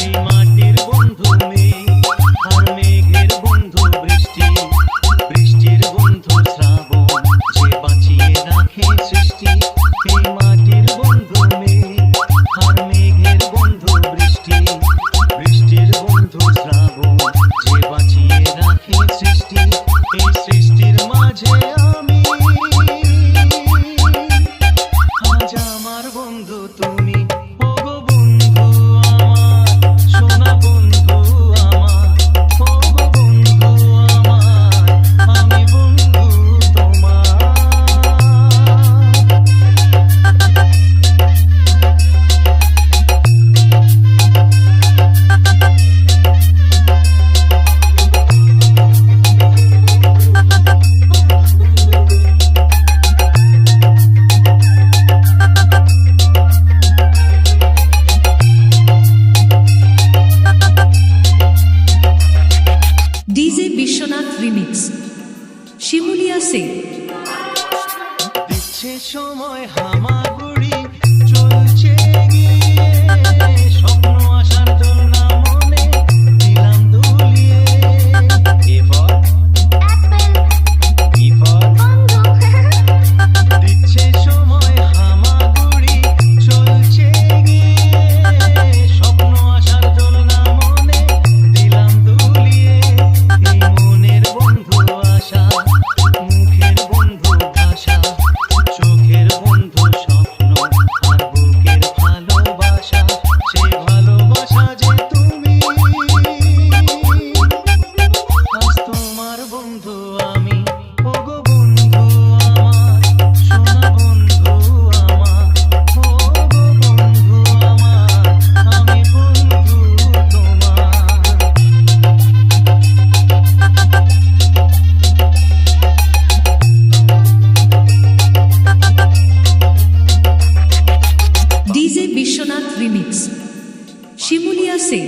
এই মাটির বন্ধু মেঘ আর মেঘের বন্ধু বৃষ্টি, বৃষ্টির বন্ধু শ্রাবণ যে বাঁচিয়ে রাখে সৃষ্টি। এই মাটির বন্ধু মেঘ আর মেঘের বন্ধু বৃষ্টি, বৃষ্টির বন্ধু শ্রাবণ যে বাঁচিয়ে রাখে সৃষ্টি। এই সৃষ্টির মাঝে আমি আজ আমার বন্ধু তুমি, ওগো বন্ধু আমার, সোনা বন্ধু আমার, ওগো বন্ধু আমার, আমি বন্ধু তোমার। ডিজে বিশ্বনাথ রিমিক্স শিমুলিয়া সে দিচ্ছে সময় হামাগুড়ি, চলছে গিয়ে স্বপ্ন আসার জন্য মনে দিলাম দুলিয়ে। এ ফর বি ফর দিচ্ছে সময় হামাগুড়ি, চলছে গিয়ে স্বপ্ন আসার জন্য মনে দিলাম দুলিয়ে। এই মনের বন্ধু আশা, মুখের বন্ধু ভাষা, চোখের বন্ধু স্বপ্ন আর বুকের ভালোবাসা। সে ভালোবাসা যে তুমি, আজ তোমার বন্ধু আমি, ওগো বন্ধু আমার, সোনা বন্ধু আমার, ওগো বন্ধু আমার, আমি বন্ধু তোমার। ডিজে বিশ্বনাথ রিমিক্স শিমুলিয়া সে